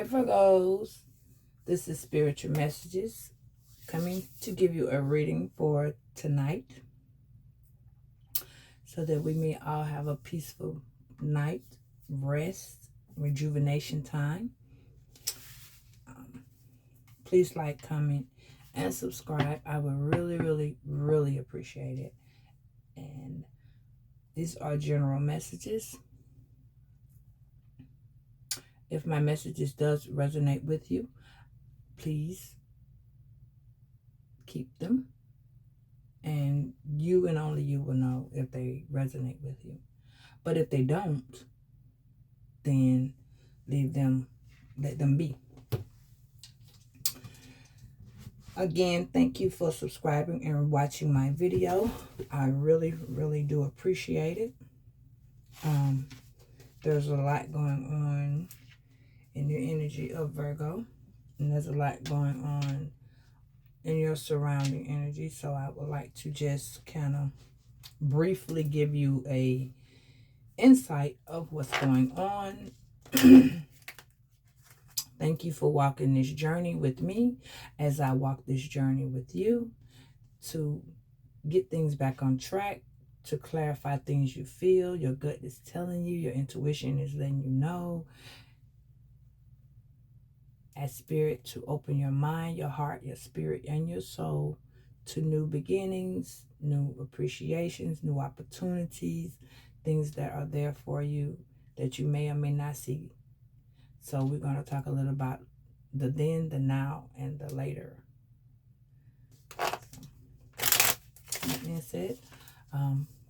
Hi Virgos, this is Spiritual Messages coming to give you a reading for tonight so that we may all have a peaceful night, rest, rejuvenation time. Please like, comment, and subscribe. I would really appreciate it. And these are general messages. If my messages does resonate with you, please keep them. And you and only you will know if they resonate with you. But if they don't, then leave them, let them be. Again, thank you for subscribing and watching my video. I really do appreciate it. There's a lot going on in your energy of Virgo, and there's a lot going on in your surrounding energy. So I would like to just kind of briefly give you a insight of what's going on. Thank you for walking this journey with me as I walk this journey with you to get things back on track, to clarify things you feel, your gut is telling you, your intuition is letting you know. Ask Spirit to open your mind, your heart, your spirit, and your soul to new beginnings, new appreciations, new opportunities, things that are there for you that you may or may not see. So we're going to talk a little about the then, the now, and the later. That being said,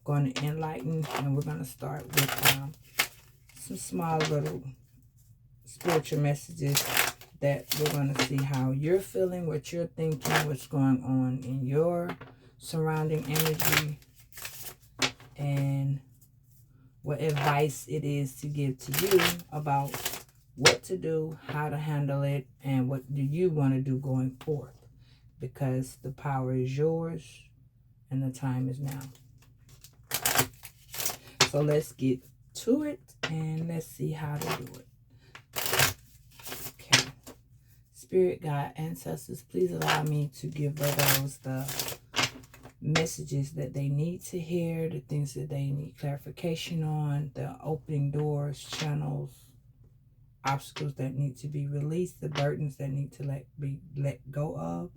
going to enlighten, and we're going to start with some small little spiritual messages that we're going to see how you're feeling, what you're thinking, what's going on in your surrounding energy, and what advice it is to give to you about what to do, how to handle it, and what do you want to do going forth, because the power is yours and the time is now. So let's get to it and let's see how to do it. Okay. Spirit, God, ancestors, please allow me to give those the messages that they need to hear, the things that they need clarification on, the opening doors, channels, obstacles that need to be released, the burdens that need to be let go of.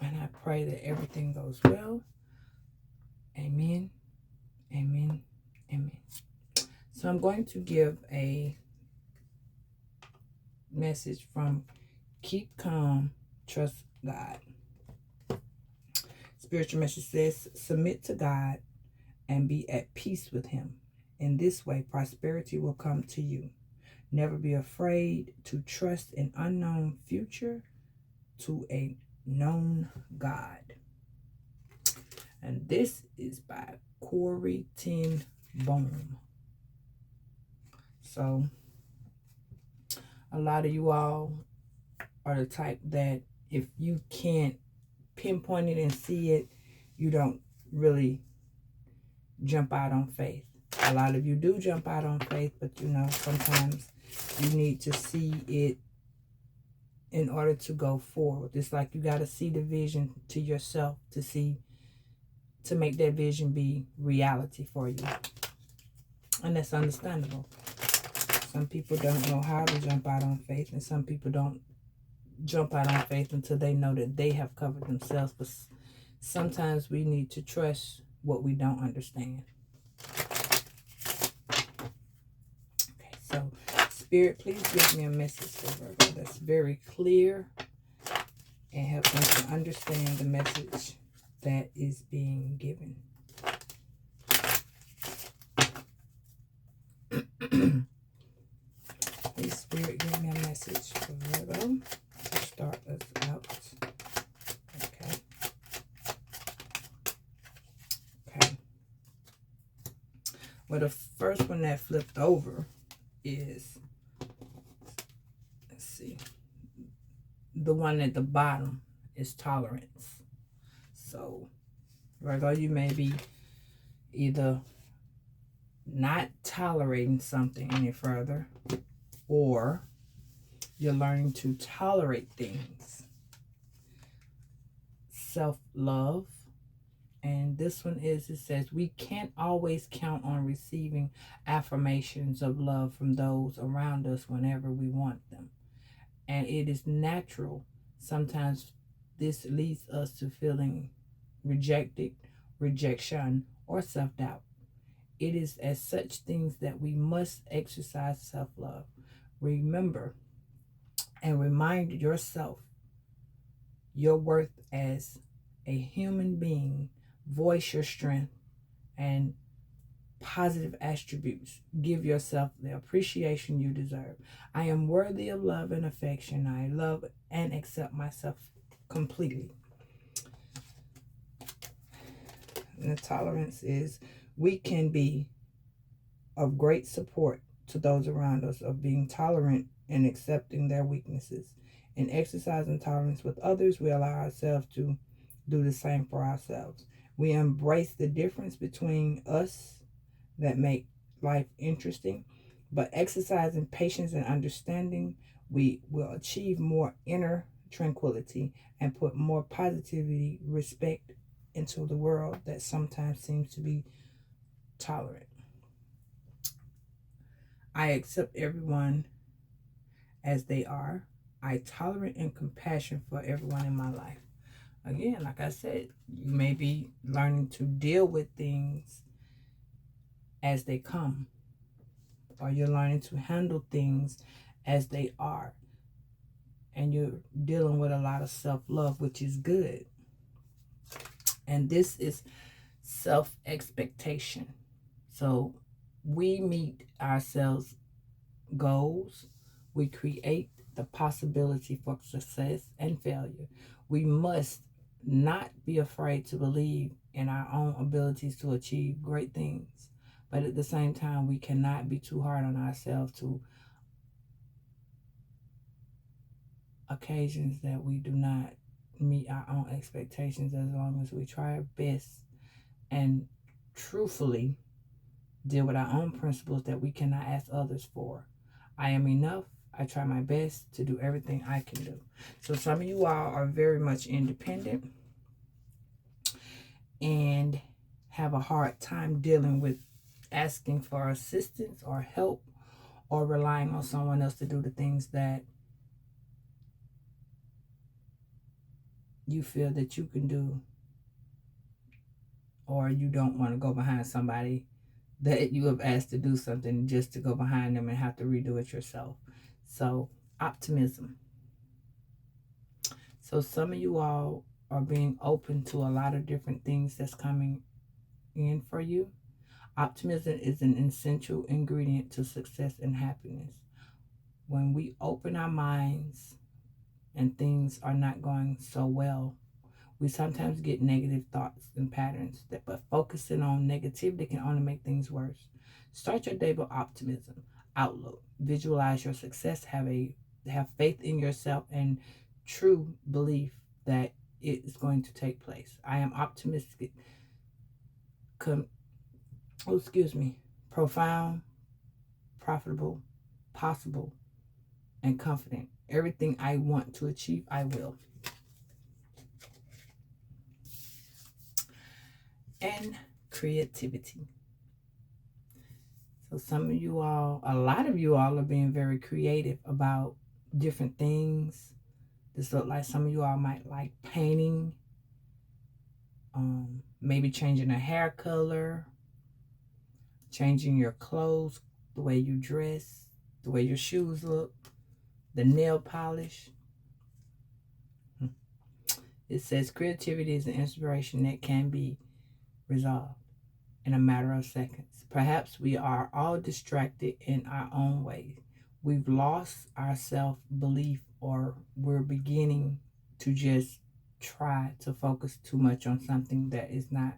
And I pray that everything goes well. Amen. Amen. Amen. So I'm going to give a message from Keep Calm, Trust God. Spiritual message says, submit to God and be at peace with Him. In this way, prosperity will come to you. Never be afraid to trust an unknown future to a known God. And this is by Corrie ten Boom. So, a lot of you all are the type that if you can't pinpoint it and see it, you don't really jump out on faith. A lot of you do jump out on faith, but you know, sometimes you need to see it in order to go forward. It's like you got to see the vision to yourself to make that vision be reality for you. And that's understandable. Some people don't know how to jump out on faith, and some people don't jump out on faith until they know that they have covered themselves. But sometimes we need to trust what we don't understand. Okay, so Spirit, please give me a message for Virgo that's very clear and help them to understand the message that is being given. Please, Spirit, give me a message for Virgo to start us out. Okay. Okay. Well, the first one that flipped over is, let's see, the one at the bottom is tolerance. So, Virgo, you may be either not tolerating something any further, or you're learning to tolerate things. Self-love. And this one is, it says, we can't always count on receiving affirmations of love from those around us whenever we want them. And it is natural. Sometimes this leads us to feeling rejected, rejection, or self doubt. It is as such things that we must exercise self love. Remember and remind yourself your worth as a human being. Voice your strength and positive attributes. Give yourself the appreciation you deserve. I am worthy of love and affection. I love and accept myself completely. And the tolerance is, we can be of great support to those around us, of being tolerant and accepting their weaknesses. In exercising tolerance with others, we allow ourselves to do the same for ourselves. We embrace the difference between us that make life interesting. But exercising patience and understanding, we will achieve more inner tranquility and put more positivity, respect into the world that sometimes seems to be tolerant. I accept everyone as they are. I tolerate and compassion for everyone in my life. Again, like I said, you may be learning to deal with things as they come, or you're learning to handle things as they are, and you're dealing with a lot of self-love, which is good. And this is self-expectation. So we meet ourselves goals, we create the possibility for success and failure. We must not be afraid to believe in our own abilities to achieve great things. But at the same time, we cannot be too hard on ourselves to occasions that we do not meet our own expectations, as long as we try our best and truthfully deal with our own principles that we cannot ask others for. I am enough. I try my best to do everything I can do. So some of you all are very much independent and have a hard time dealing with asking for assistance or help, or relying on someone else to do the things that you feel that you can do, or you don't want to go behind somebody that you have asked to do something just to go behind them and have to redo it yourself. So optimism. So some of you all are being open to a lot of different things that's coming in for you. Optimism is an essential ingredient to success and happiness. When we open our minds and things are not going so well, we sometimes get negative thoughts and patterns, but focusing on negativity can only make things worse. Start your day with optimism, outlook, visualize your success, have faith in yourself, and true belief that it is going to take place. I am optimistic. Profound, profitable, possible, and confident. Everything I want to achieve, I will. And creativity. So some of you all, a lot of you all, are being very creative about different things. This look like some of you all might like painting, maybe changing a hair color, changing your clothes, the way you dress, the way your shoes look, the nail polish. It says creativity is an inspiration that can be resolved in a matter of seconds. Perhaps we are all distracted in our own ways. We've lost our self-belief, or we're beginning to just try to focus too much on something that is not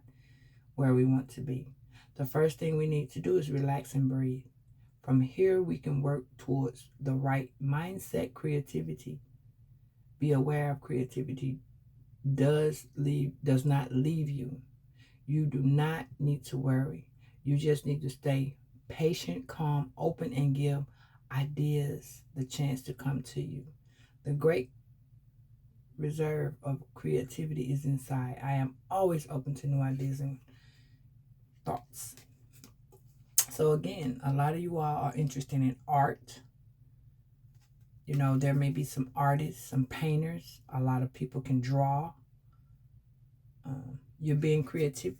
where we want to be. The first thing we need to do is relax and breathe. From here, we can work towards the right mindset. Creativity. Be aware of creativity does not leave you. You do not need to worry. You just need to stay patient, calm, open, and give ideas the chance to come to you. The great reserve of creativity is inside. I am always open to new ideas and thoughts. So again, a lot of you all are interested in art. You know, there may be some artists, some painters. A lot of people can draw. You're being creative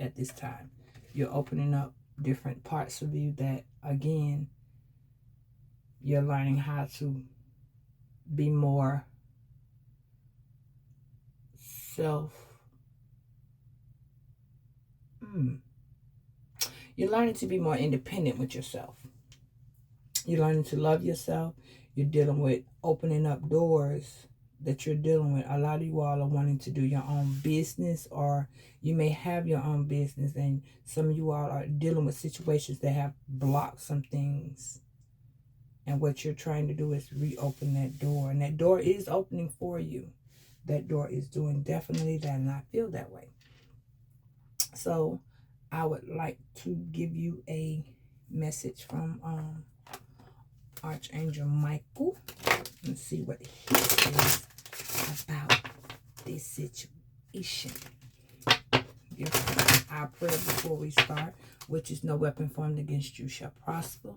at this time. You're opening up different parts of you that, again, you're learning how to be more you're learning to be more independent with yourself. You're learning to love yourself. You're dealing with opening up doors that you're dealing with. A lot of you all are wanting to do your own business, or you may have your own business, and some of you all are dealing with situations that have blocked some things. And what you're trying to do is reopen that door. And that door is opening for you. That door is doing definitely that, and I feel that way. So I would like to give you a message from Archangel Michael and see what he says about this situation. Our prayer before we start, which is no weapon formed against you shall prosper.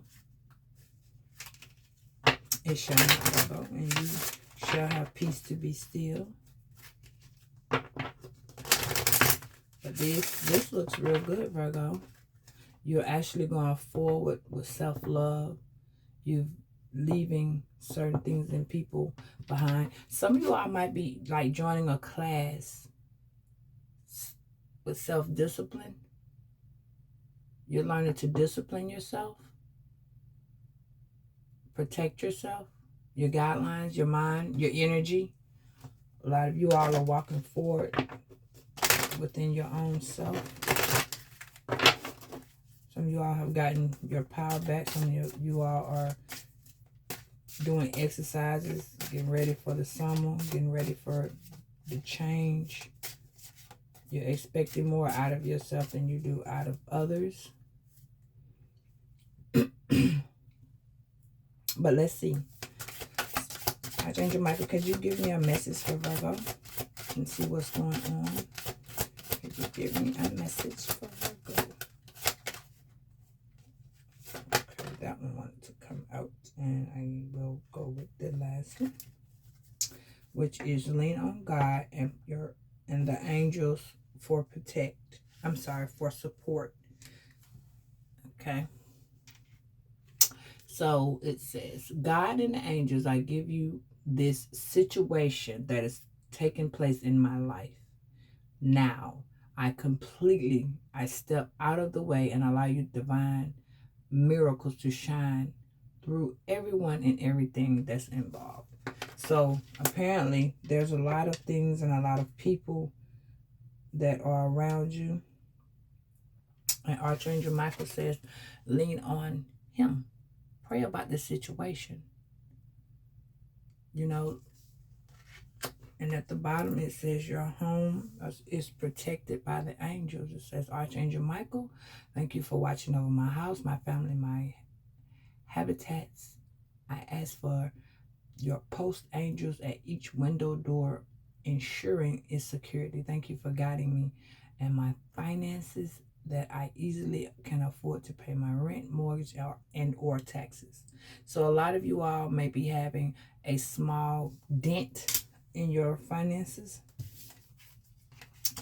It shall not go, and you shall have peace to be still. But this looks real good, Virgo. You're actually going forward with self-love. You're leaving certain things and people behind. Some of you all might be like joining a class with self-discipline. You're learning to discipline yourself. Protect yourself, your guidelines, your mind, your energy. A lot of you all are walking forward within your own self. Some of you all have gotten your power back. Some of you all are doing exercises, getting ready for the summer, getting ready for the change. You're expecting more out of yourself than you do out of others. But let's see. Archangel Michael, could you give me a message for Virgo and see what's going on? Could you give me a message for Virgo? Okay, that one wanted to come out, and I will go with the last one, which is lean on God and the angels for for support. Okay. So it says, God and the angels, I give you this situation that is taking place in my life. Now, I step out of the way and allow you divine miracles to shine through everyone and everything that's involved. So apparently there's a lot of things and a lot of people that are around you. And Archangel Michael says, lean on him. Pray about this situation. You know, and at the bottom it says your home is protected by the angels. It says, Archangel Michael, thank you for watching over my house, my family, my habitats. I ask for your post angels at each window, door, ensuring its security. Thank you for guiding me and my finances, that I easily can afford to pay my rent, mortgage, or taxes. So a lot of you all may be having a small dent in your finances.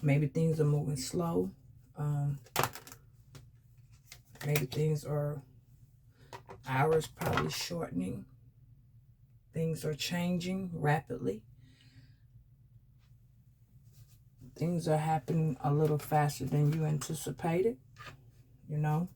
Maybe things are moving slow. Maybe things are hours probably shortening. Things are changing rapidly. Things are happening a little faster than you anticipated, you know.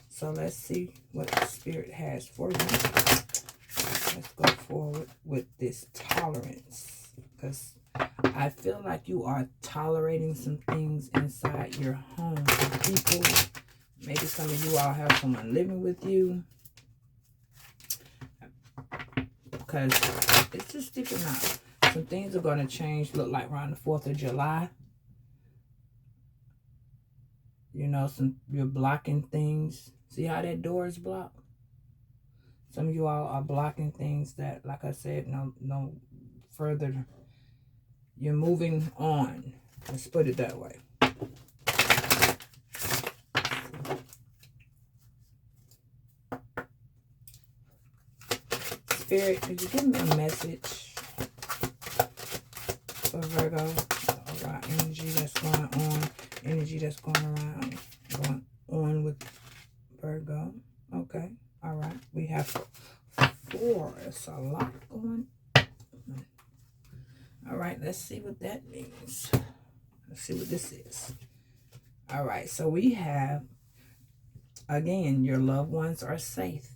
So let's see what the Spirit has for you. Let's go forward with this tolerance, because I feel like you are tolerating some things inside your home. People, maybe some of you all have someone living with you, because it's just sticking out. Some things are going to change, look like around the 4th of July. You know, you're blocking things. See how that door is blocked? Some of you all are blocking things that, like I said, no further. You're moving on. Let's put it that way. Spirit, could you give me a message for Virgo? Around energy that's going on, energy that's going around, going on with Virgo. Okay, all right. We have 4. It's a lot going on. All right, let's see what that means. Let's see what this is. All right, so we have, again, your loved ones are safe.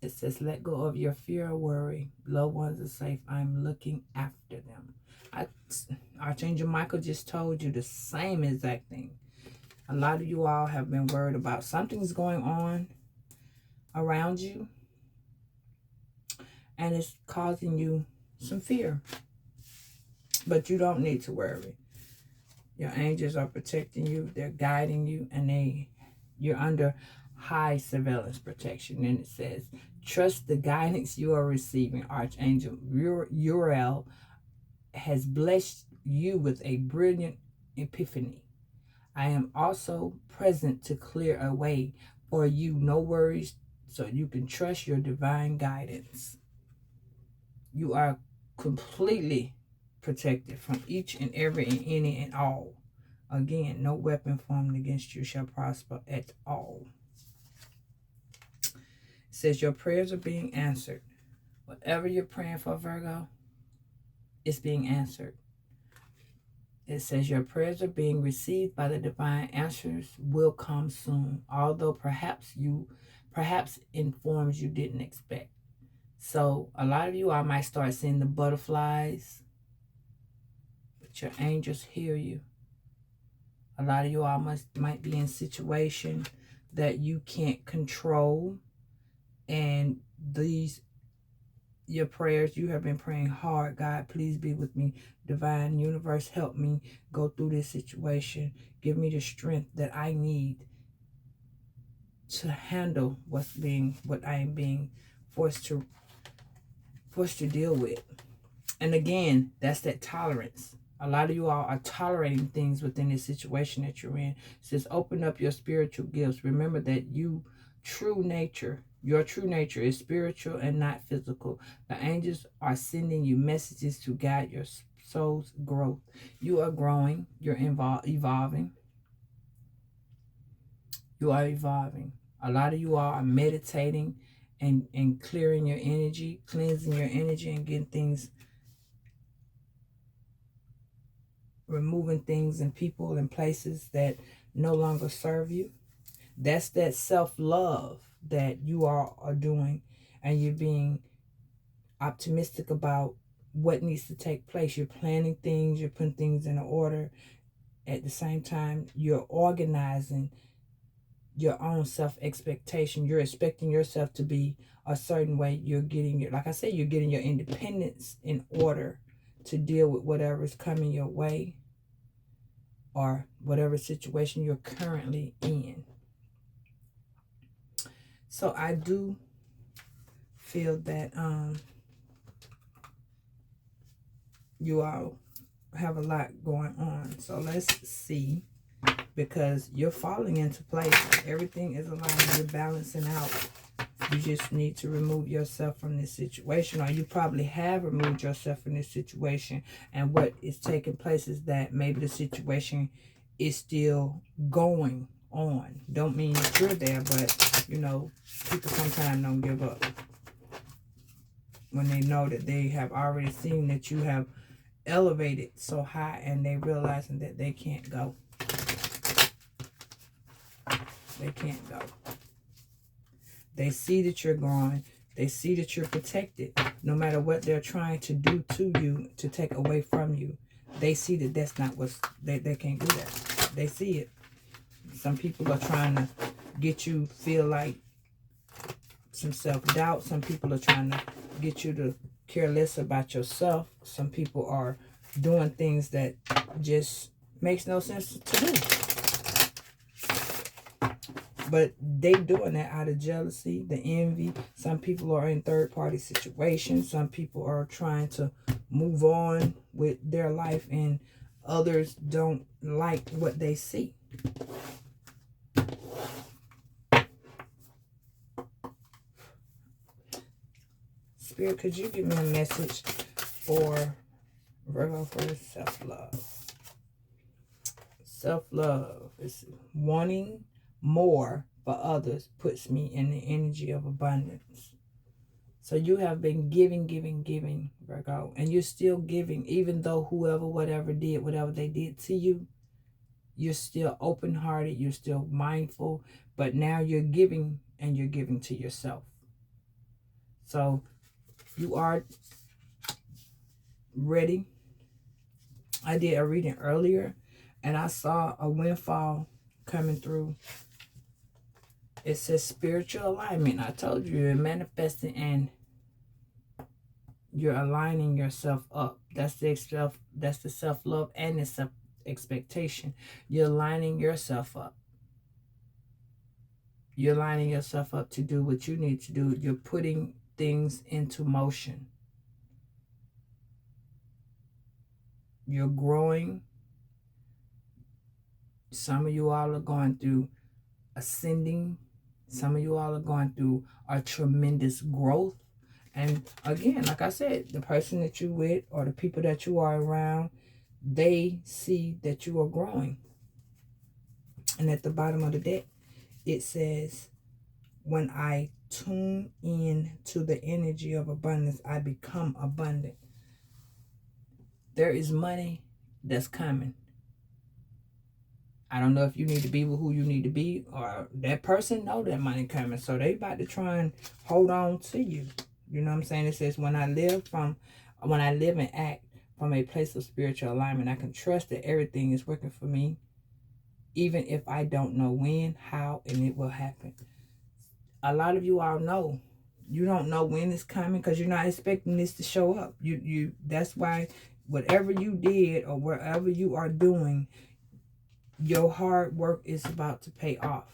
It says, let go of your fear or worry. Loved ones are safe. I'm looking after them. Archangel Michael just told you the same exact thing. A lot of you all have been worried about something's going on around you, and it's causing you some fear. But you don't need to worry. Your angels are protecting you. They're guiding you, and you're under high surveillance protection. And it says, trust the guidance you are receiving. Archangel Uriel has blessed you with a brilliant epiphany. I am also present to clear a way for you. No worries, so you can trust your divine guidance. You are completely protected from each and every and any and all. Again, no weapon formed against you shall prosper at all. It says your prayers are being answered. Whatever you're praying for, Virgo, it's being answered. It says your prayers are being received by the divine. Answers will come soon, although perhaps in forms you didn't expect. So a lot of you all might start seeing the butterflies, but your angels hear you. A lot of you all might be in a situation that you can't control, and your prayers, you have been praying hard. God, please be with me. Divine universe, help me go through this situation. Give me the strength that I need to handle what I am being forced to deal with. And again, that's that tolerance. A lot of you all are tolerating things within this situation that you're in. It says, open up your spiritual gifts. Remember that your true nature is spiritual and not physical. The angels are sending you messages to guide your soul's growth. You are growing. You're evolving. You are evolving. A lot of you all are meditating and clearing your energy, cleansing your energy, and getting things, removing things and people and places that no longer serve you. That's that self-love that you all are doing, and you're being optimistic about what needs to take place. You're planning things, you're putting things in order. At the same time, you're organizing your own self-expectation. You're expecting yourself to be a certain way. You're getting, like I said, you're getting your independence in order to deal with whatever is coming your way or whatever situation you're currently in. So I do feel that you all have a lot going on. So let's see, because you're falling into place. Everything is aligning. You're balancing out. You just need to remove yourself from this situation, or you probably have removed yourself from this situation, and what is taking place is that maybe the situation is still going on. Don't mean that you're there, but you know, people sometimes don't give up when they know that they have already seen that you have elevated so high, and they realizing that they can't go. They can't go. They see that you're growing. They see that you're protected. No matter what they're trying to do to you to take away from you, they see that that's not what's, they can't do that. They see it. Some people are trying to get you feel like some self-doubt. Some people are trying to get you to care less about yourself. Some people are doing things that just makes no sense to do. But they doing that out of jealousy, the envy. Some people are in third-party situations. Some people are trying to move on with their life, and others don't like what they see. Spirit, could you give me a message for Virgo for self-love? Self-love is wanting more for others puts me in the energy of abundance. So you have been giving, Virgo, and you're still giving, even though whoever, whatever did, whatever they did to you, you're still open-hearted, you're still mindful, but now you're giving, and you're giving to yourself. So you are ready. I did a reading earlier, and I saw a windfall coming through. It says spiritual alignment. I told you, you're manifesting and you're aligning yourself up. That's the self-love and the self-expectation. You're aligning yourself up. You're lining yourself up to do what you need to do. You're putting things into motion. You're growing. Some of you all are going through ascending. Some of you all are going through a tremendous growth. And again, like I said, the person that you're with or the people that you are around, they see that you are growing. And at the bottom of the deck, it says, when I tune in to the energy of abundance, I become abundant. There is money that's coming. I don't know if you need to be with who you need to be, or that person know that money coming, so they about to try and hold on to you. You know what I'm saying? It says, when I live and act from a place of spiritual alignment, I can trust that everything is working for me, even if I don't know when, how, and it will happen. A lot of you all know. You don't know when it's coming because you're not expecting this to show up. That's why whatever you did or wherever you are doing, your hard work is about to pay off.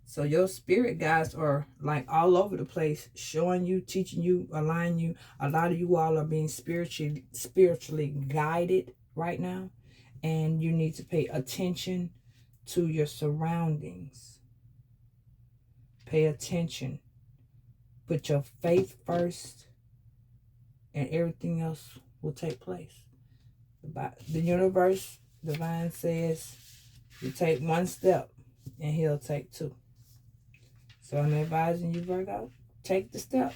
So your spirit guides are like all over the place, showing you, teaching you, aligning you. A lot of you all are being spiritually guided right now. And you need to pay attention to your surroundings. Pay attention. Put your faith first, and everything else will take place. The universe, divine says, you take one step, and he'll take two. So I'm advising you, Virgo, take the step.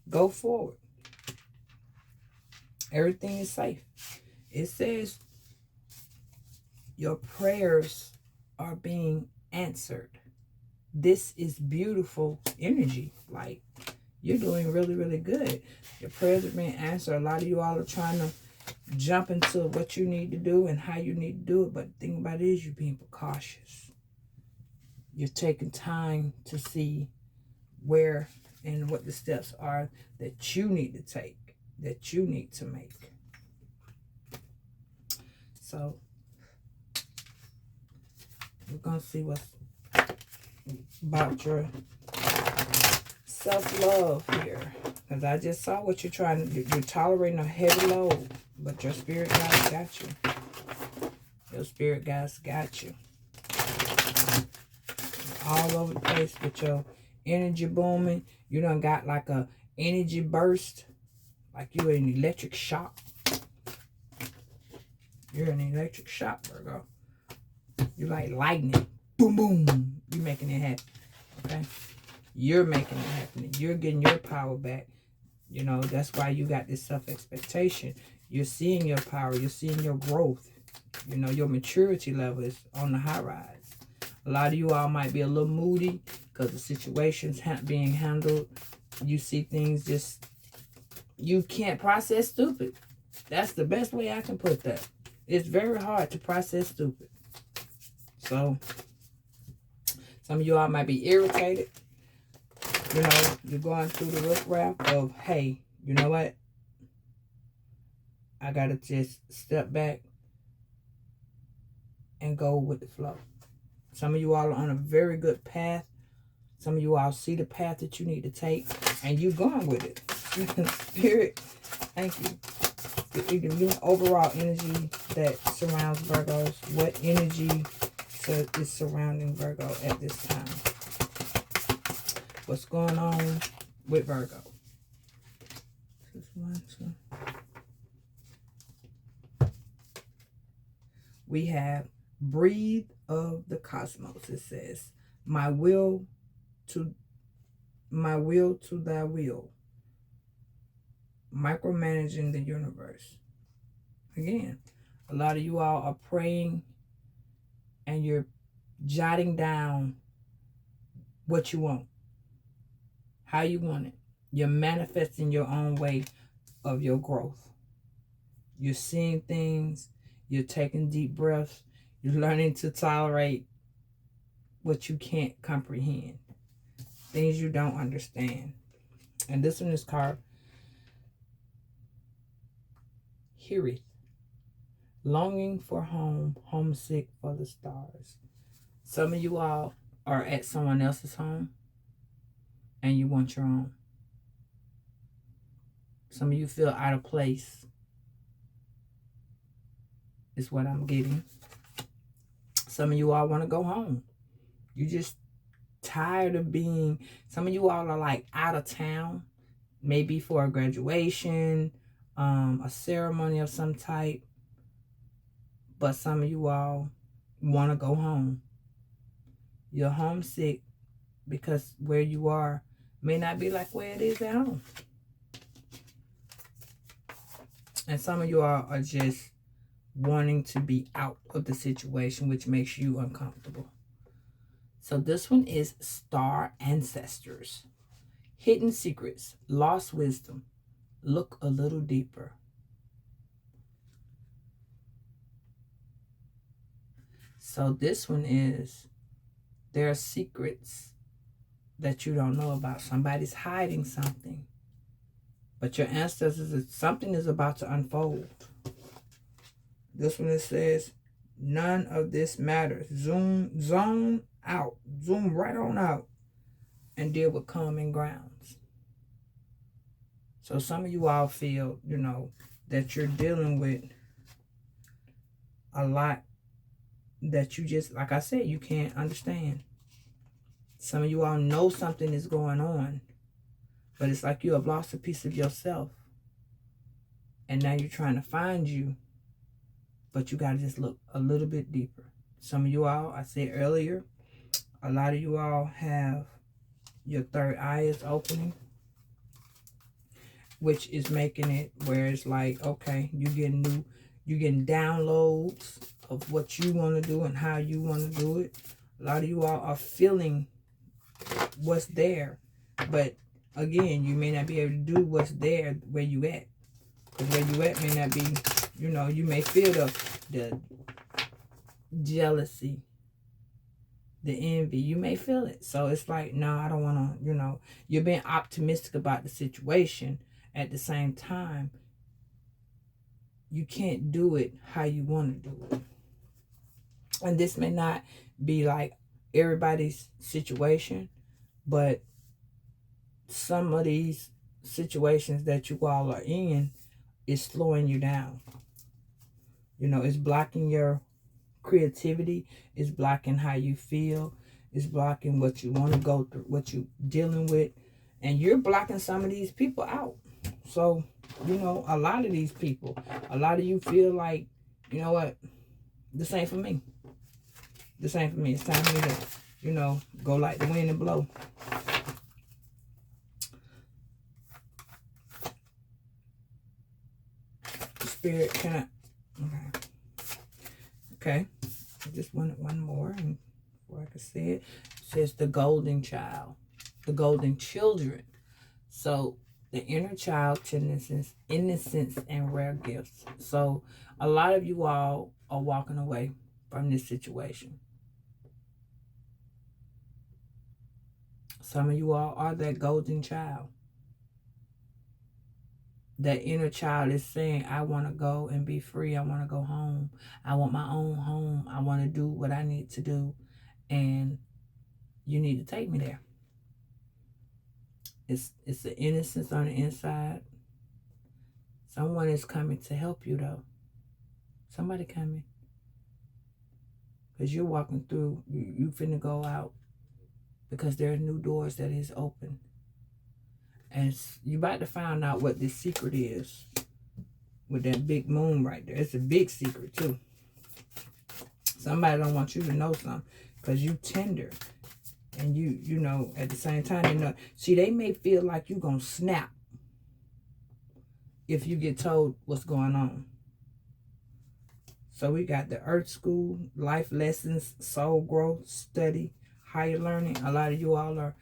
Go forward. Everything is safe. It says your prayers are being answered. This is beautiful energy. Like, you're doing really, really good. Your prayers are being answered. A lot of you all are trying to jump into what you need to do and how you need to do it. But the thing about it is you're being precautious. You're taking time to see where and what the steps are that you need to take, that you need to make. So we're going to see what's about your self-love here. Because I just saw what you're trying to do. You're tolerating a heavy load, but your spirit guides got you. Your spirit guides got you. All over the place with your energy booming. You done got like a energy burst. Like you're an electric shock. You're an electric shock, Virgo. You're like lightning. Boom, boom. You're making it happen. Okay? You're making it happen. You're getting your power back. You know, that's why you got this self-expectation. You're seeing your power. You're seeing your growth. You know, your maturity level is on the high rise. A lot of you all might be a little moody because the situation's being handled. You see things just, you can't process stupid. That's the best way I can put that. It's very hard to process stupid. So, some of you all might be irritated. You know, you're going through the riffraff of, hey, you know what? I got to just step back and go with the flow. Some of you all are on a very good path. Some of you all see the path that you need to take, and you're going with it. Spirit, thank you. You can get overall energy that surrounds Virgos. What energy is surrounding Virgo at this time? What's going on with Virgo? This is 1, 2. We have breathe of the cosmos. It says, my will to thy will. Micromanaging the universe. Again, a lot of you all are praying and you're jotting down what you want, how you want it. You're manifesting your own way of your growth. You're seeing things. You're taking deep breaths. You're learning to tolerate what you can't comprehend. Things you don't understand. And this one is called Heareth. Longing for home, homesick for the stars. Some of you all are at someone else's home and you want your own. Some of you feel out of place, is what I'm getting. Some of you all want to go home. You just tired of being, some of you all are like out of town, maybe for a graduation, a ceremony of some type. But some of you all want to go home. You're homesick because where you are may not be like where it is at home. And some of you all are just wanting to be out of the situation, which makes you uncomfortable. So this one is Star Ancestors. Hidden secrets, lost wisdom. Look a little deeper. So this one is, there are secrets that you don't know about. Somebody's hiding something. But your ancestors, something is about to unfold. This one, it says, none of this matters. Zone out. Zoom right on out and deal with common grounds. So some of you all feel, that you're dealing with a lot that you just, like I said, you can't understand. Some of you all know something is going on, but it's like you have lost a piece of yourself. And now you're trying to find you, but you got to just look a little bit deeper. Some of you all, I said earlier, a lot of you all have your third eye is opening, which is making it where it's like, okay, you're getting downloads of what you want to do and how you want to do it. A lot of you all are feeling what's there, but again, you may not be able to do what's there where you at, because where you at may not be, you may feel the jealousy, the envy. You may feel it. So it's like, no, I don't want to, you're being optimistic about the situation. At the same time, you can't do it how you want to do it. And this may not be like everybody's situation, but some of these situations that you all are in is slowing you down. It's blocking your creativity. It's blocking how you feel. It's blocking what you want to go through, what you're dealing with. And you're blocking some of these people out. So, a lot of these people, a lot of you feel like, you know what, this ain't for me. This ain't for me. It's time for me to, go like the wind and blow. Spirit, can I? Okay. I just wanted one more. And before I could say it, it says the golden child. The golden children. So, the inner child, innocence, and rare gifts. So, a lot of you all are walking away from this situation. Some of you all are that golden child. That inner child is saying, I want to go and be free. I want to go home. I want my own home. I want to do what I need to do. and you need to take me there. It's the innocence on the inside. Someone is coming to help you, though. Somebody coming. Because you're walking through, you finna go out because there are new doors that is open. And you about to find out what this secret is with that big moon right there. It's a big secret, too. Somebody don't want you to know something because you tender. And you know, at the same time, you know, see, they may feel like you're going to snap if you get told what's going on. So we got the Earth School, life lessons, soul growth, study, higher learning. A lot of you all are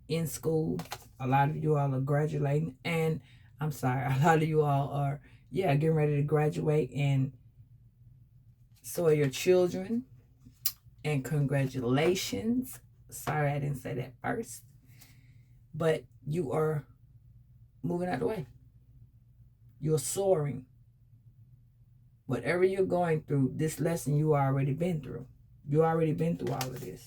in school. A lot of you all are graduating. And I'm sorry, a lot of you all are, getting ready to graduate. And so are your children. And congratulations. Sorry, I didn't say that first. But you are moving out of the way. You're soaring. Whatever you're going through, this lesson you already been through. You already been through all of this.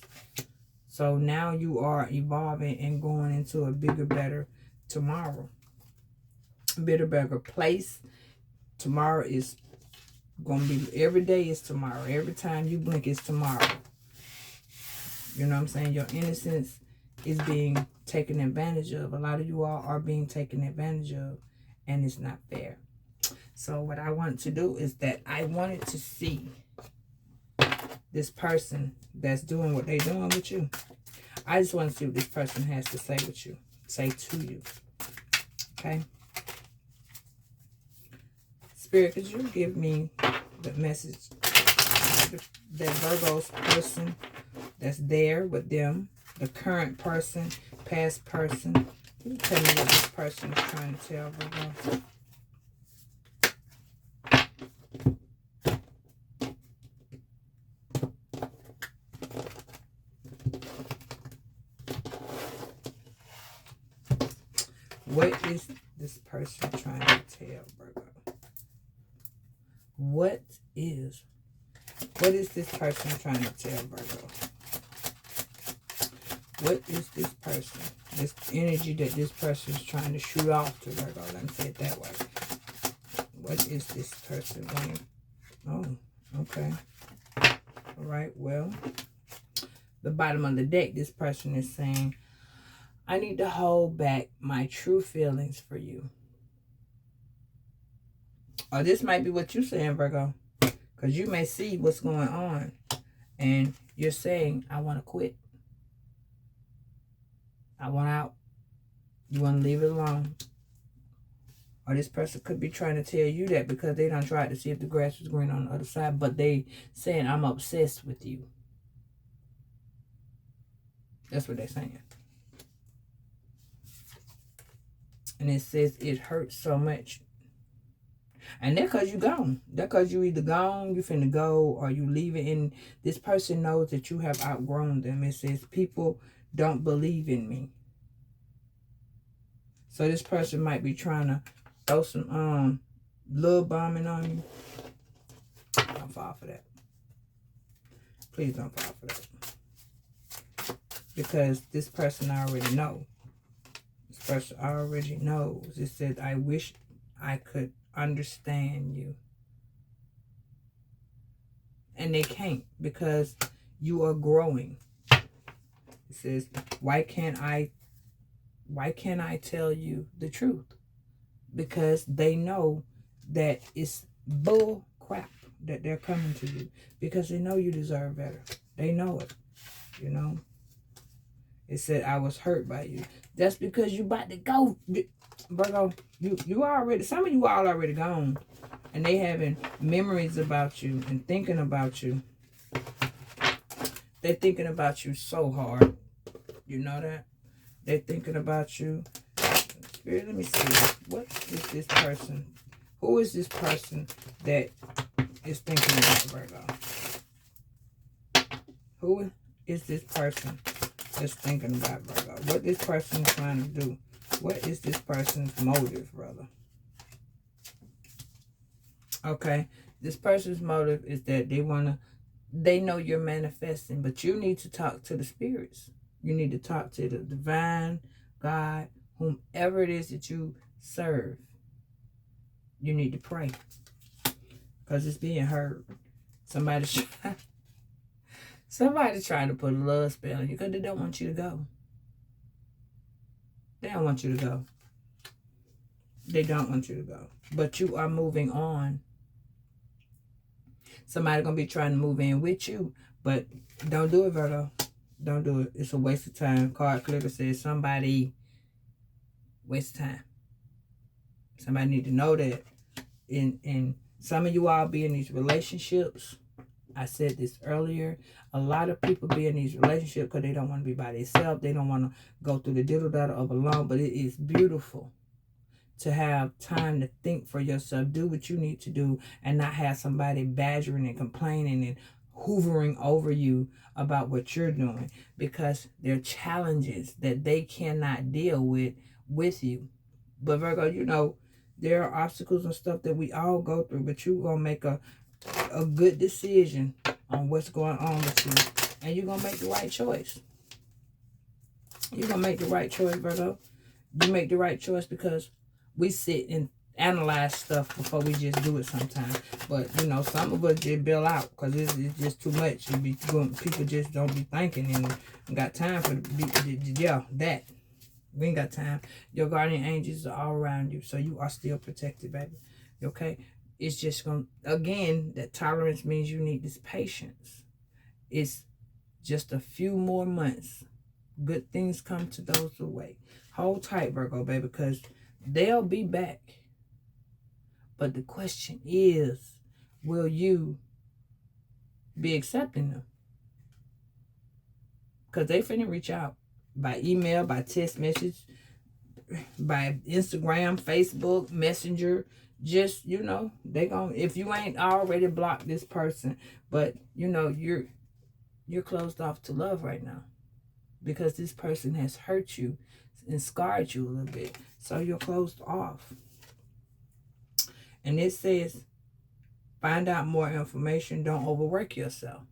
So now you are evolving and going into a bigger, better tomorrow. Bigger, better place. Tomorrow is going to be, every day is tomorrow. Every time you blink is tomorrow. You know what I'm saying? Your innocence is being taken advantage of. A lot of you all are being taken advantage of, and it's not fair. So what I wanted to do is that I wanted to see this person that's doing what they're doing with you. I just want to see what this person has to say with you, say to you. Okay? Spirit, could you give me the message that Virgo's person that's there with them, the current person, past person? Can you tell me what this person is trying to tell Virgo? What is this person trying to tell Virgo? What is this person trying to tell Virgo? What is this person? This energy that this person is trying to shoot off to Virgo. Let me say it that way. What is this person wanting? Oh, okay. All right, well, the bottom of the deck, this person is saying, I need to hold back my true feelings for you. Or this might be what you're saying, Virgo. Because you may see what's going on. And you're saying, I want to quit. I want out. You want to leave it alone. Or this person could be trying to tell you that because they done tried to see if the grass was green on the other side. But they saying, I'm obsessed with you. That's what they're saying. And it says it hurts so much. And that's because you gone. That's because you either gone, you finna go, or you leaving. And this person knows that you have outgrown them. It says people don't believe in me. So this person might be trying to throw some love bombing on you. Don't fall for that. Please don't fall for that. Because this person already knows. This person already knows. It said, I wish I could understand you. And they can't because you are growing. It says, why can't I tell you the truth? Because they know that it's bull crap that they're coming to you. Because they know you deserve better. They know it. You know? It said, I was hurt by you. That's because you about to go. Virgo, you already, some of you all already gone. And they having memories about you and thinking about you. They're thinking about you so hard. You know that? They're thinking about you. Spirit, let me see. What is this person? Who is this person that is thinking about Virgo? Who is this person that's thinking about Virgo? What this person is trying to do? What is this person's motive, brother? Okay, this person's motive is that they want to They know you're manifesting, but you need to talk to the spirits. You need to talk to the divine God, whomever it is that you serve. You need to pray because it's being heard. Somebody's trying to put a love spell on you because they don't want you to go. They don't want you to go. They don't want you to go. But you are moving on. Somebody going to be trying to move in with you. But don't do it, Virgo. Don't do it. It's a waste of time. Card Clicker says somebody waste of time. Somebody need to know that. And some of you all be in these relationships. I said this earlier. A lot of people be in these relationships because they don't want to be by themselves. They don't want to go through the diddle-daddle of alone. But it is beautiful to have time to think for yourself. Do what you need to do and not have somebody badgering and complaining and hoovering over you about what you're doing, because there are challenges that they cannot deal with you. But Virgo, you know, there are obstacles and stuff that we all go through, but you're going to make a good decision on what's going on with you, and you're going to make the right choice. You're going to make the right choice, Virgo. You make the right choice because we sit and analyze stuff before we just do it sometimes. But, you know, some of us just bail out because it's just too much. People just don't be thinking and got time for that. We ain't got time. Your guardian angels are all around you, so you are still protected, baby. Okay? It's just going to, again, that tolerance means you need this patience. It's just a few more months. Good things come to those who wait. Hold tight, Virgo, baby, because they'll be back. But the question is, will you be accepting them? Because they finna reach out by email, by text message, by Instagram, Facebook, Messenger. Just, you know, they gonna, if you ain't already blocked this person, but you know, you're closed off to love right now because this person has hurt you and scarred you a little bit. So you're closed off. And it says, find out more information. Don't overwork yourself.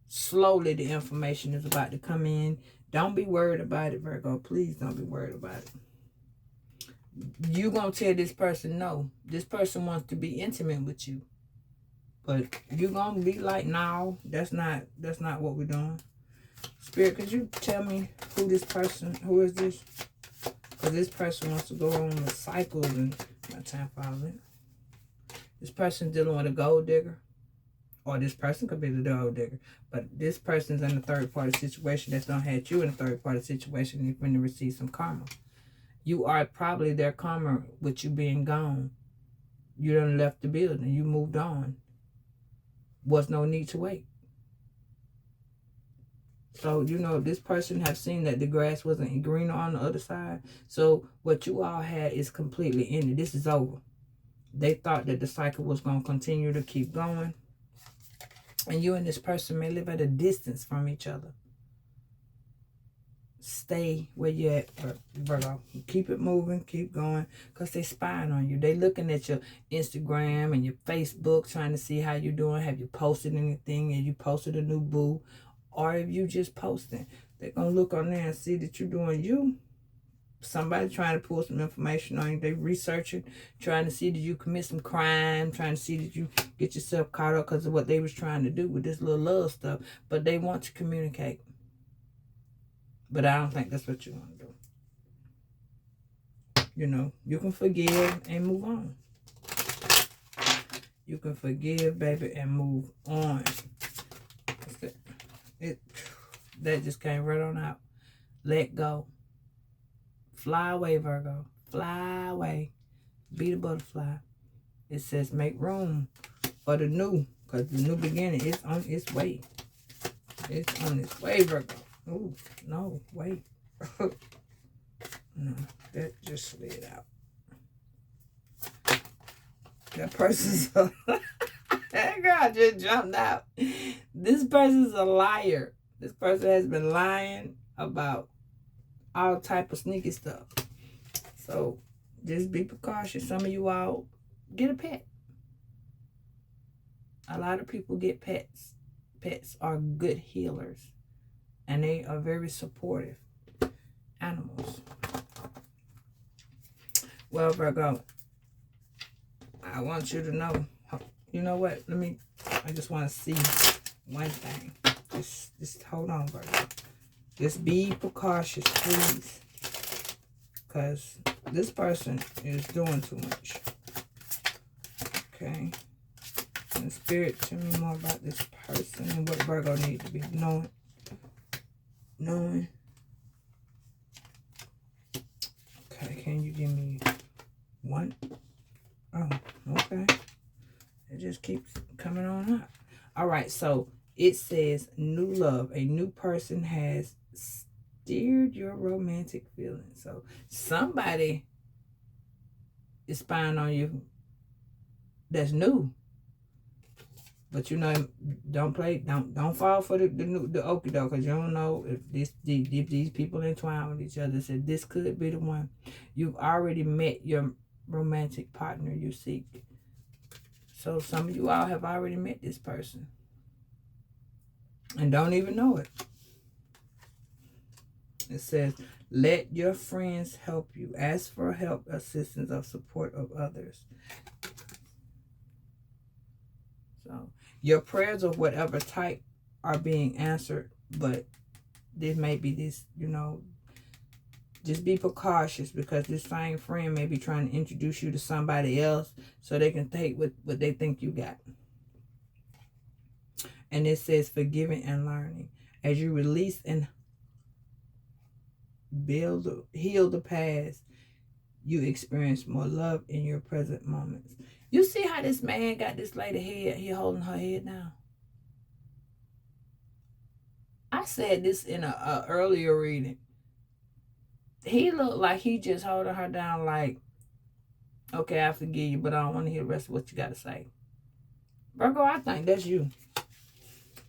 Slowly the information is about to come in. Don't be worried about it, Virgo. Please don't be worried about it. You gonna tell this person no. This person wants to be intimate with you. But you gonna be like, no, that's not what we're doing. Spirit, could you tell me who is this? Because this person wants to go on the cycles and my time for all it. This person dealing with a gold digger. Or this person could be the gold digger. But this person's in a third party situation that's don't have you in a third party situation and you're going to receive some karma. You are probably their karma with you being gone. You done left the building. You moved on. Was no need to wait. So, you know, this person have seen that the grass wasn't greener on the other side. So, what you all had is completely ended. This is over. They thought that the cycle was going to continue to keep going. And you and this person may live at a distance from each other. Stay where you're at, Virgo. Keep it moving, keep going, because they're spying on you. They're looking at your Instagram and your Facebook, trying to see how you're doing. Have you posted anything? Have you posted a new boo? Or if you just posting, they're going to look on there and see that you're doing you. Somebody trying to pull some information on you. They researching, trying to see that you commit some crime, trying to see that you get yourself caught up because of what they was trying to do with this little love stuff. But they want to communicate. But I don't think that's what you want to do. You know, you can forgive and move on. You can forgive, baby, and move on. That just came right on out. Let go. Fly away, Virgo. Fly away. Be the butterfly. It says make room for the new. Because the new beginning is on its way. It's on its way, Virgo. Oh, no, wait. No, that just slid out. That person's that girl just jumped out. This person's a liar. This person has been lying about all type of sneaky stuff. So just be precautious. Some of you all get a pet. A lot of people get pets. pets are good healers, and they are very supportive animals. Well, Virgo, I want you to know, you know what? I just want to see one thing. Just hold on, Virgo. Just be precautious, please. Because this person is doing too much. Okay. And Spirit, tell me more about this person and what Virgo needs to be knowing. Okay, can you give me one? Oh, okay. It just keeps coming on up. All right, so it says new love. A new person has steered your romantic feelings. So somebody is spying on you that's new. But you know, don't fall for the okie doke, because you don't know if these people entwine with each other. So this could be the one. You've already met your romantic partner you seek. So some of you all have already met this person and don't even know it. It says, let your friends help you. Ask for help, assistance, or support of others. So your prayers of whatever type are being answered, but there may be this, you know, just be precautious, because this same friend may be trying to introduce you to somebody else so they can take what they think you got. And it says forgiving and learning. As you release and heal the past, you experience more love in your present moments. You see how this man got this lady head? He holding her head down. I said this in a earlier reading. He looked like he just holding her down like, okay, I forgive you, but I don't want to hear the rest of what you got to say. Virgo, I think that's you.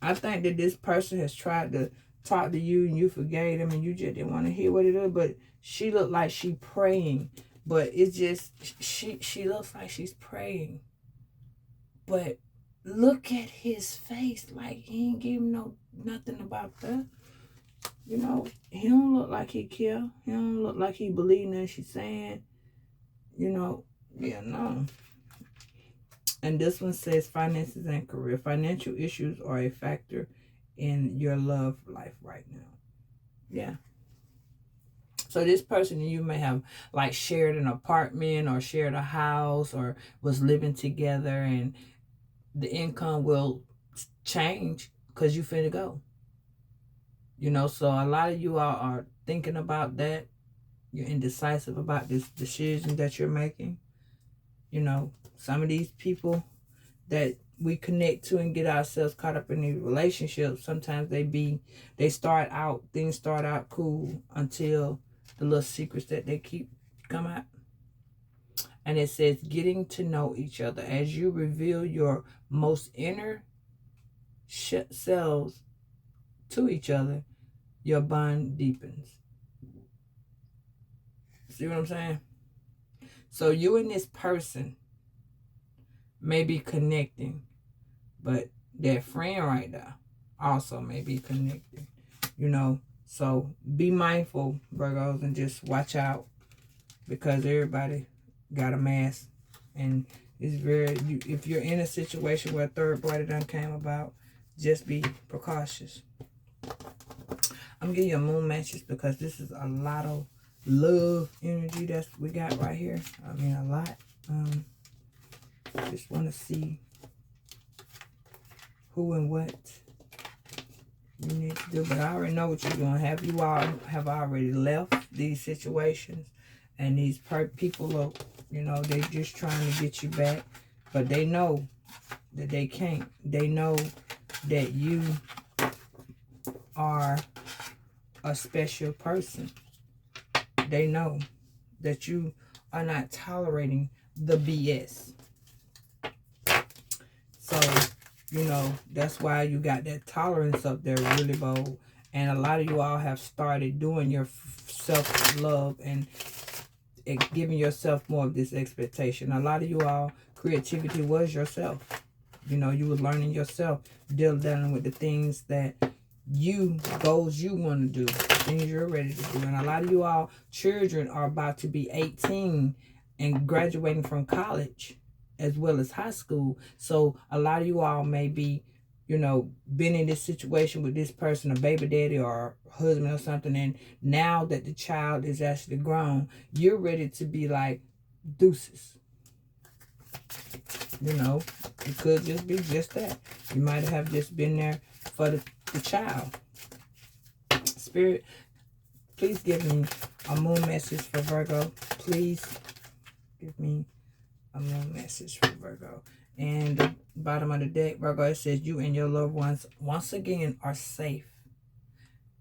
I think that this person has tried to talk to you and you forgave them and you just didn't want to hear what it is, but she looked like she praying. But it's just, she looks like she's praying. But look at his face. Like, he ain't giving nothing about that. You know, he don't look like he care. He don't look like he believe in she's saying. You know, yeah, no. And this one says finances and career. Financial issues are a factor in your love life right now. Yeah. So this person, you may have like shared an apartment or shared a house or was living together, and the income will change because you finna go. You know, so a lot of you all are thinking about that. You're indecisive about this decision that you're making. You know, some of these people that we connect to and get ourselves caught up in these relationships, sometimes things start out cool until the little secrets that they keep come out. And it says getting to know each other. As you reveal your most inner selves to each other, your bond deepens. See what I'm saying? So you and this person may be connecting, but that friend right there also may be connecting. You know, so be mindful, Virgos, and just watch out, because everybody got a mask, and it's if you're in a situation where a third party done came about, just be precautious. I'm giving you a moon matches because this is a lot of love energy that we got right here. I mean, a lot. Just want to see who and what you need to do. But I already know what you're doing. You all have already left these situations, and these people are, you know, they just trying to get you back, but they know that they can't. They know that you are a special person. They know that you are not tolerating the BS. So, you know, that's why you got that tolerance up there really bold. And a lot of you all have started doing your self-love and giving yourself more of this expectation. A lot of you all, creativity was yourself. You know, you were learning yourself, dealing with the things that goals you want to do, things you're ready to do. And a lot of you all children are about to be 18 and graduating from college as well as high school. So a lot of you all may be, you know, been in this situation with this person, a baby daddy or husband or something. And now that the child is actually grown, you're ready to be like, deuces. You know, it could just be just that. You might have just been there for the child. Spirit, please give me a moon message for Virgo. Please give me a moon message for Virgo. And the bottom of the deck, Virgo, it says you and your loved ones once again are safe.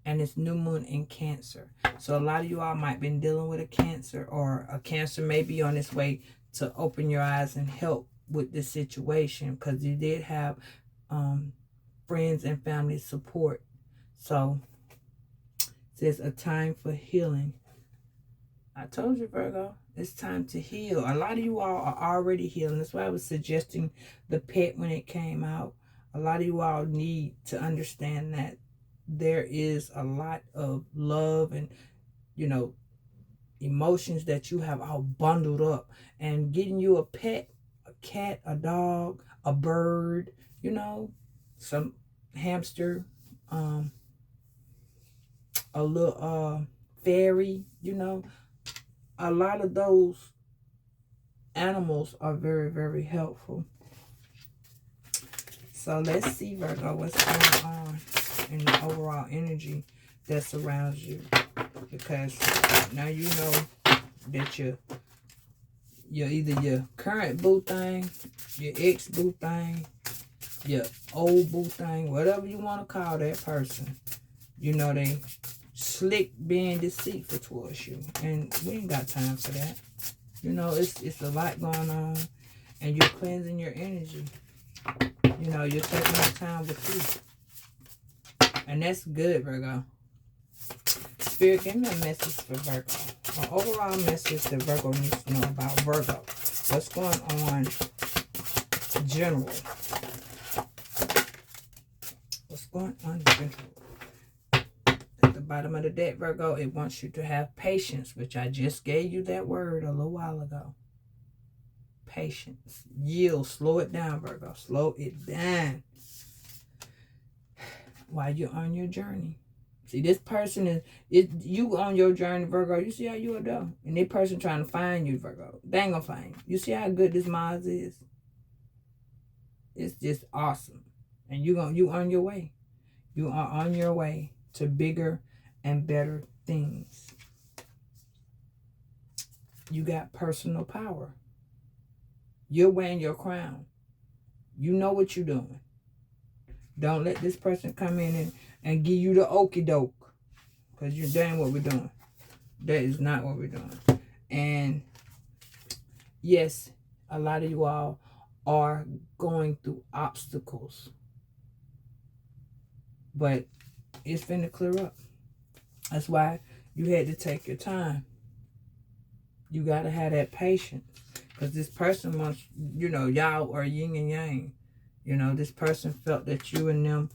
And it's new moon in Cancer. So a lot of you all might have been dealing with a Cancer, or a Cancer may be on its way to open your eyes and help with this situation, because you did have friends and family support. So it says a time for healing. I told you, Virgo, it's time to heal. A lot of you all are already healing. That's why I was suggesting the pet when it came out. A lot of you all need to understand that there is a lot of love and, you know, emotions that you have all bundled up. And getting you a pet, a cat, a dog, a bird, you know, some hamster, a little fairy, you know, a lot of those animals are very, very helpful. So let's see, Virgo, what's going on in the overall energy that surrounds you. Because now you know that you're either your current boo thing, your ex boo thing, your old boo thing, whatever you want to call that person. You know, they slick being deceitful towards you. And we ain't got time for that. You know, it's a lot going on. And you're cleansing your energy. You know, you're taking your time with you. And that's good, Virgo. Spirit, give me a message for Virgo. An overall message that Virgo needs to know about Virgo. What's going on general? What's going on general? At the bottom of the deck, Virgo, it wants you to have patience, which I just gave you that word a little while ago. Patience. Yield. Slow it down, Virgo. Slow it down while you're on your journey. See, this person is you on your journey, Virgo. You see how you are there? And this person trying to find you, Virgo. They ain't gonna find you. You see how good this Mars is? It's just awesome. And you on your way. You are on your way to bigger and better things. You got personal power. You're wearing your crown. You know what you're doing. Don't let this person come in and give you the okie doke. Because you're done what we're doing. That is not what we're doing. And yes, a lot of you all are going through obstacles. But it's finna clear up. That's why you had to take your time. You got to have that patience. Because this person wants, you know, y'all are yin and yang. You know, this person felt that you and them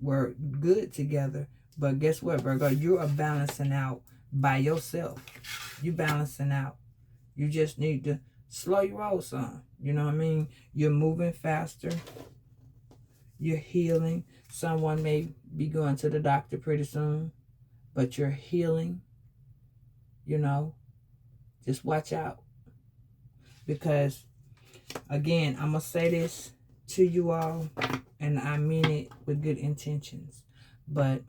were good together. But guess what, Virgo? You are balancing out by yourself. You balancing out. You just need to slow your roll some. You know what I mean? You're moving faster. You're healing. Someone may be going to the doctor pretty soon. But you're healing. You know, just watch out. Because, again, I'm going to say this to you all, and I mean it with good intentions. But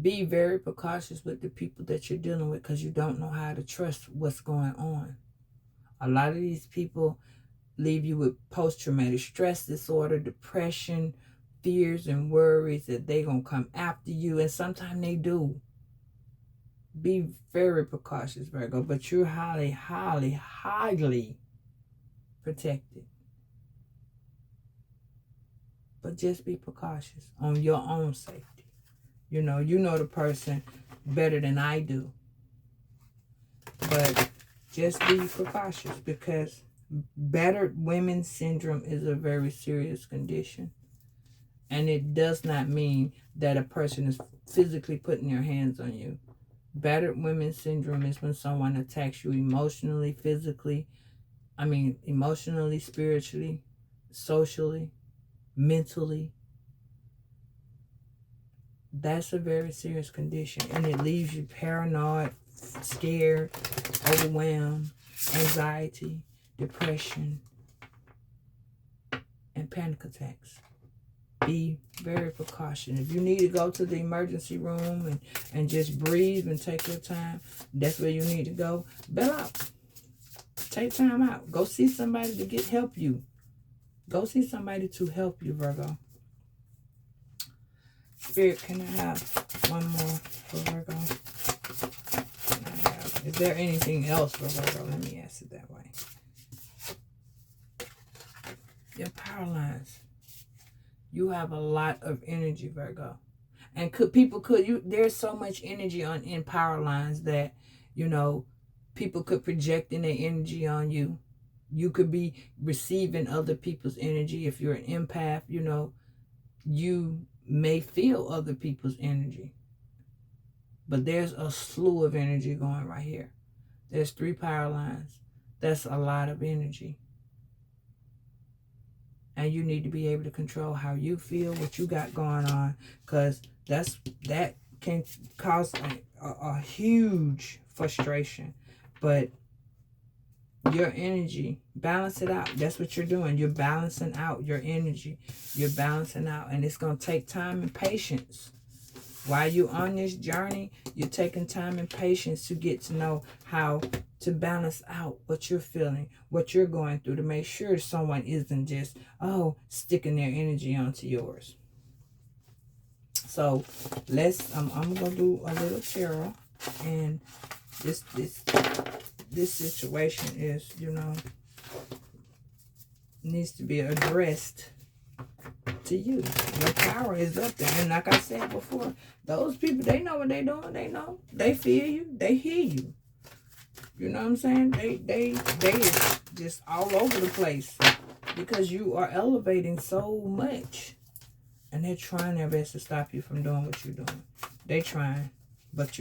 be very precautious with the people that you're dealing with, because you don't know how to trust what's going on. A lot of these people leave you with post-traumatic stress disorder, depression, fears and worries that they're going to come after you. And sometimes they do. Be very precautious, Virgo. But you're highly, highly, highly protected. But just be precautious on your own safety. You know the person better than I do. But just be precautious, because Battered women syndrome is a very serious condition. And it does not mean that a person is physically putting their hands on you. Battered women syndrome is when someone attacks you emotionally, physically, emotionally, spiritually, socially, mentally. That's a very serious condition, and it leaves you paranoid, scared, overwhelmed, anxiety, depression, and panic attacks. Be very precautioned. If you need to go to the emergency room and just breathe and take your time, that's where you need to go. Bail out. Take time out. Go see somebody to help you. Go see somebody to help you, Virgo. Spirit, can I have one more for Virgo? Is there anything else for Virgo? Let me ask it that way. Your power lines. You have a lot of energy, Virgo. And there's so much energy in power lines that, people could project in their energy on you. You could be receiving other people's energy. If you're an empath, you may feel other people's energy. But there's a slew of energy going right here. There's 3 power lines. That's a lot of energy. And you need to be able to control how you feel, what you got going on, because that can cause a huge frustration. But your energy, balance it out. That's what you're doing. You're balancing out your energy. You're balancing out. And it's going to take time and patience. While you're on this journey, you're taking time and patience to get to know how to balance out what you're feeling, what you're going through, to make sure someone isn't just, sticking their energy onto yours. So I'm going to do a little tarot. And this situation is, needs to be addressed to you. Your power is up there. And like I said before, those people, they know what they're doing. They know. They feel you. They hear you. You know what I'm saying? They is just all over the place because you are elevating so much. And they're trying their best to stop you from doing what you're doing. They trying. But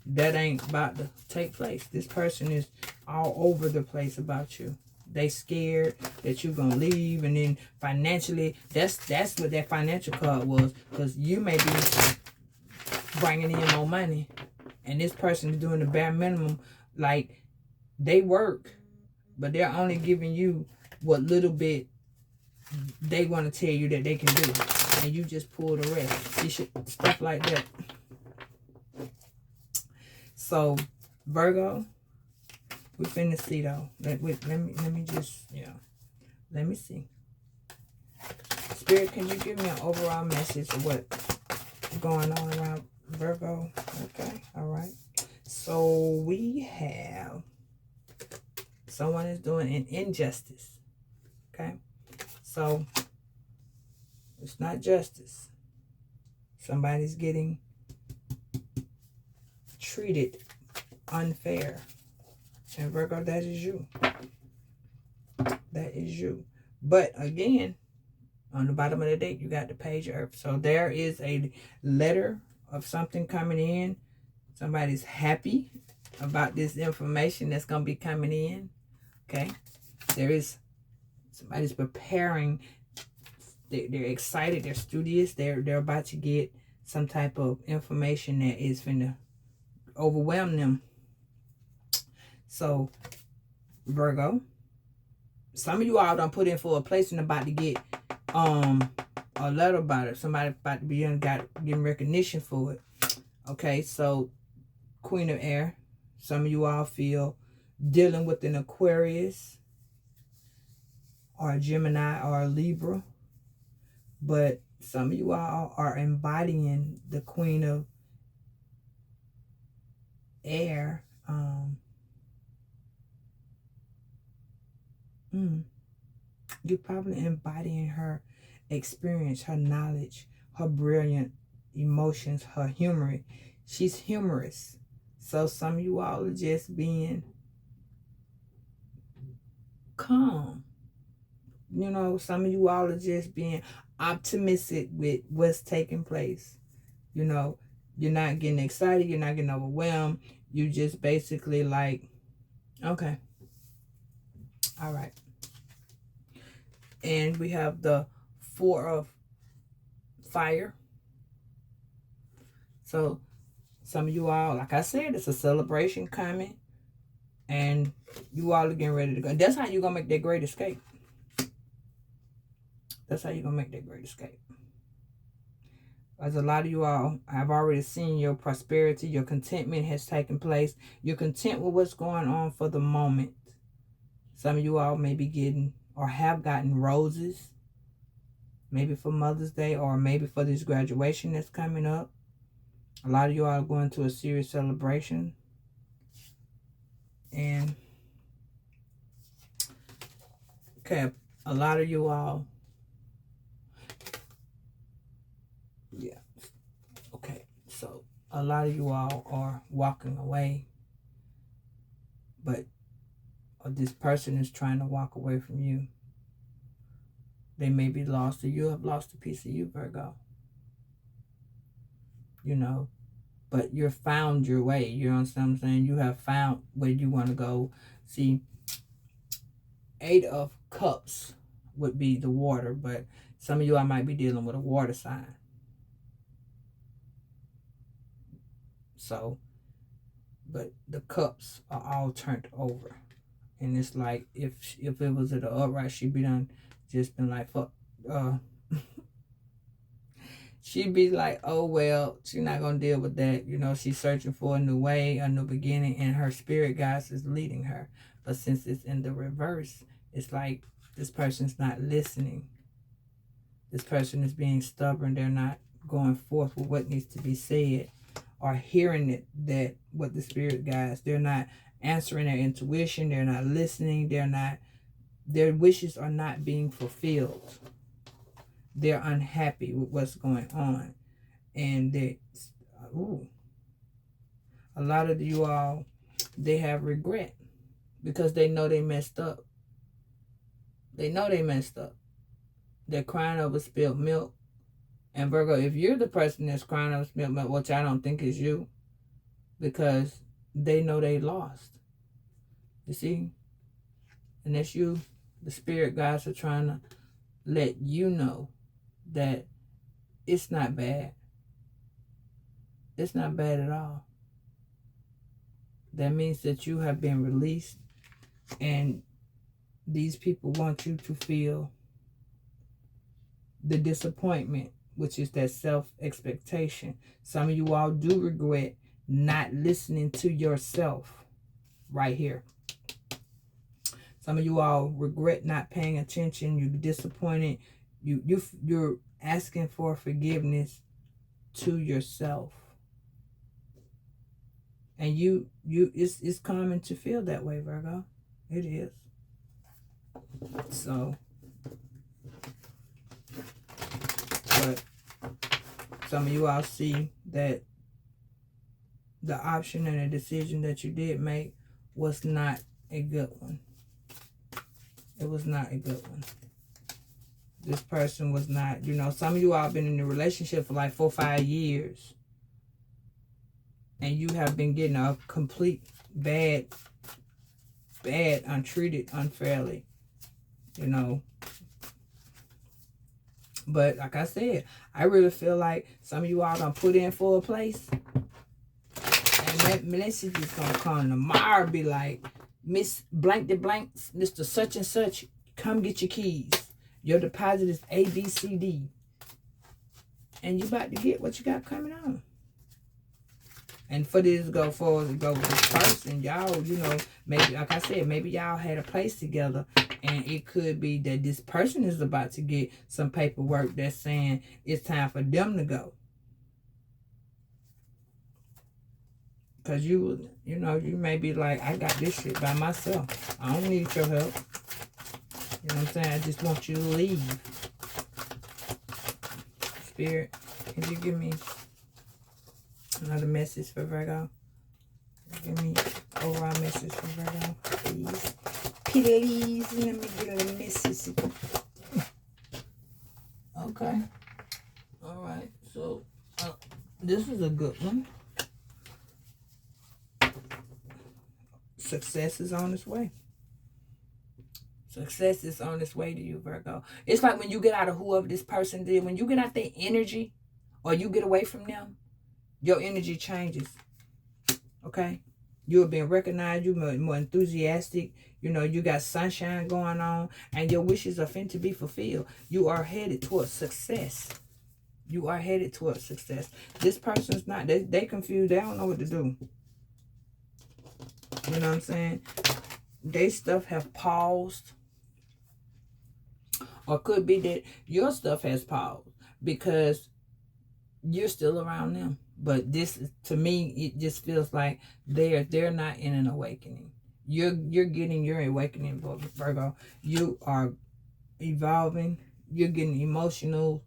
that ain't about to take place. This person is all over the place about you. They scared that you're going to leave. And then financially, that's what that financial card was. Because you may be bringing in more money. And this person is doing the bare minimum. Like, they work. But they're only giving you what little bit they want to tell you that they can do. And you just pull the rest. You should, stuff like that. So, Virgo, we finna see though. Let me just, let me see. Spirit, can you give me an overall message of what's going on around Virgo? Okay, all right. So we have someone is doing an injustice. Okay, so it's not justice. Somebody's getting treated unfair. And Virgo, that is you. That is you. But again, on the bottom of the deck, you got the Page of Earth. So there is a letter of something coming in. Somebody's happy about this information that's going to be coming in. Okay. There is somebody's preparing. They're excited. They're studious. They're about to get some type of information that is going to overwhelm them. So, Virgo, some of you all done put in for a place and about to get a letter about it. Somebody about to be getting recognition for it. Okay, so Queen of Air. Some of you all feel dealing with an Aquarius or a Gemini or a Libra. But some of you all are embodying the Queen of Air. You're probably embodying her experience, her knowledge, her brilliant emotions, her humor. She's humorous. So some of you all are just being calm. You know, some of you all are just being optimistic with what's taking place. You know, you're not getting excited. You're not getting overwhelmed. You just basically like, okay, all right. And we have the Four of Fire. So some of you all, like I said, it's a celebration coming. And you all are getting ready to go. That's how you're going to make that great escape. That's how you're going to make that great escape. As a lot of you all, I've already seen your prosperity, your contentment has taken place. You're content with what's going on for the moment. Some of you all may be getting or have gotten roses. Maybe for Mother's Day or maybe for this graduation that's coming up. A lot of you all are going to a serious celebration. And, okay, a lot of you all, yeah, okay, so a lot of you all are walking away, but this person is trying to walk away from you. They may be lost, or you have lost a piece of you, Virgo. You know, but you've found your way. You know what I'm saying? You have found where you want to go. See, 8 of Cups would be the water, but some of you I might be dealing with a water sign. So, but the cups are all turned over. And it's like, if it was at the upright, she'd be done, just been like, fuck, she'd be like, oh, well, she's not going to deal with that. You know, she's searching for a new way, a new beginning, and her spirit guides is leading her. But since it's in the reverse, it's like this person's not listening. This person is being stubborn. They're not going forth with what needs to be said or hearing it, that what the spirit guides. They're not answering their intuition. They're not listening. Their wishes are not being fulfilled. They're unhappy with what's going on. And a lot of you all, they have regret because they know they messed up. They know they messed up. They're crying over spilled milk. And Virgo, if you're the person that's crying over spilled milk, which I don't think is you, because they know they lost. You see? And that's you. The spirit guides are trying to let you know that it's not bad. It's not bad at all. That means that you have been released, and these people want you to feel the disappointment, which is that self-expectation. Some of you all do regret not listening to yourself right here. Some of you all regret not paying attention. You're disappointed. You're asking for forgiveness to yourself. And it's common to feel that way, Virgo. It is. So, but some of you all see that the option and the decision that you did make was not a good one. It was not a good one. This person was not, you know, some of you all have been in a relationship for like 4 or 5 years. And you have been getting a complete bad, untreated unfairly, you know. But like I said, I really feel like some of you all gonna put in for a place. And that message is gonna come tomorrow, be like, Miss Blank the Blank, Mr. Such and Such, come get your keys. Your deposit is ABCD. And you about to get what you got coming on. And for this to go forward and go with this person, y'all, you know, maybe, like I said, maybe y'all had a place together. And it could be that this person is about to get some paperwork that's saying it's time for them to go. Because you know, you may be like, I got this shit by myself. I don't need your help. You know what I'm saying? I just want you to leave. Spirit, can you give me another message for Virgo? Give me overall message for Virgo, please. Please, let me get a Mississippi. Okay. All right. So, this is a good one. Success is on its way. Success is on its way to you, Virgo. It's like when you get out of whoever this person did, when you get out their energy or you get away from them, your energy changes. Okay? You're being recognized. You're more enthusiastic. You know, you got sunshine going on and your wishes are finna to be fulfilled. You are headed towards success. You are headed towards success. This person's not, they confused. They don't know what to do. You know what I'm saying? Their stuff have paused. Or could be that your stuff has paused because you're still around them. But this, to me, it just feels like they're not in an awakening. You're getting your awakening, Virgo. You are evolving. You're getting emotional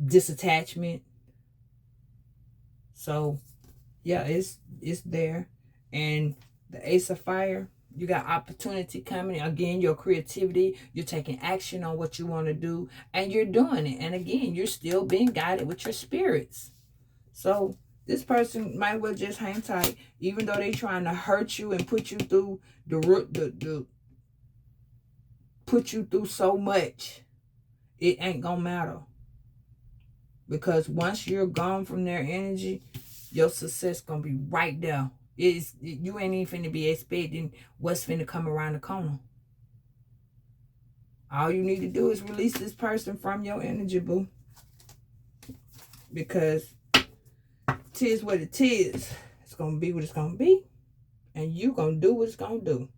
disattachment. So, yeah, it's there. And the Ace of Fire, you got opportunity coming. Again, your creativity, you're taking action on what you want to do, and you're doing it. And again, you're still being guided with your spirits. So this person might well just hang tight, even though they're trying to hurt you and put you through put you through so much. It ain't gonna matter. Because once you're gone from their energy, your success gonna be right there. You ain't even finna be expecting what's finna come around the corner. All you need to do is release this person from your energy, boo. Because tis what it is. It's gonna be what it's gonna be. And you gonna do what it's gonna do.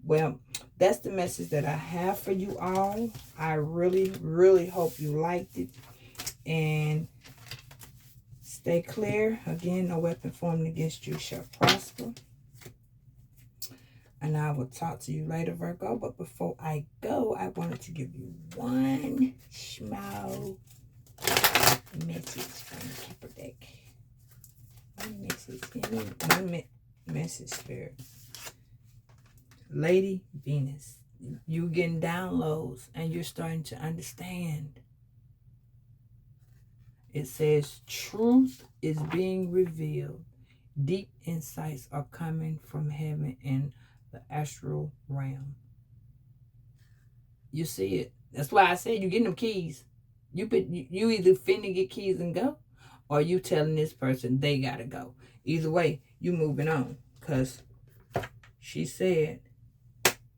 Well, that's the message that I have for you all. I really, really hope you liked it. And stay clear. Again, no weapon formed against you shall prosper. And I will talk to you later, Virgo. But before I go, I wanted to give you one small message from the Kipper deck. One message. One message, Spirit. Lady Venus, you getting downloads and you're starting to understand. It says truth is being revealed. Deep insights are coming from heaven and the astral realm. You see it. That's why I said you getting them keys. You either finna get keys and go, or you telling this person they gotta go. Either way, you moving on. Because she said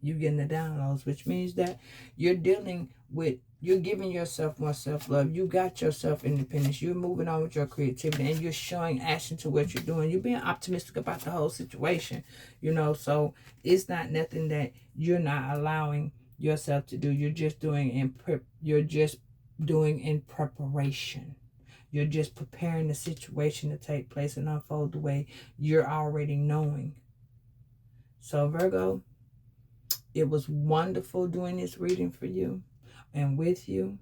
you getting the downloads, which means that you're dealing with, you're giving yourself more self-love. You got your self-independence. You're moving on with your creativity, and you're showing action to what you're doing. You're being optimistic about the whole situation, you know. So it's not nothing that you're not allowing yourself to do. You're just doing in preparation. You're just preparing the situation to take place and unfold the way you're already knowing. So Virgo, it was wonderful doing this reading for you and with you.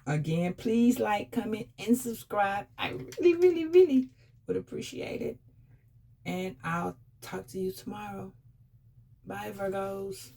Again, please like, comment, and subscribe. I really, really, really would appreciate it. And I'll talk to you tomorrow. Bye, Virgos.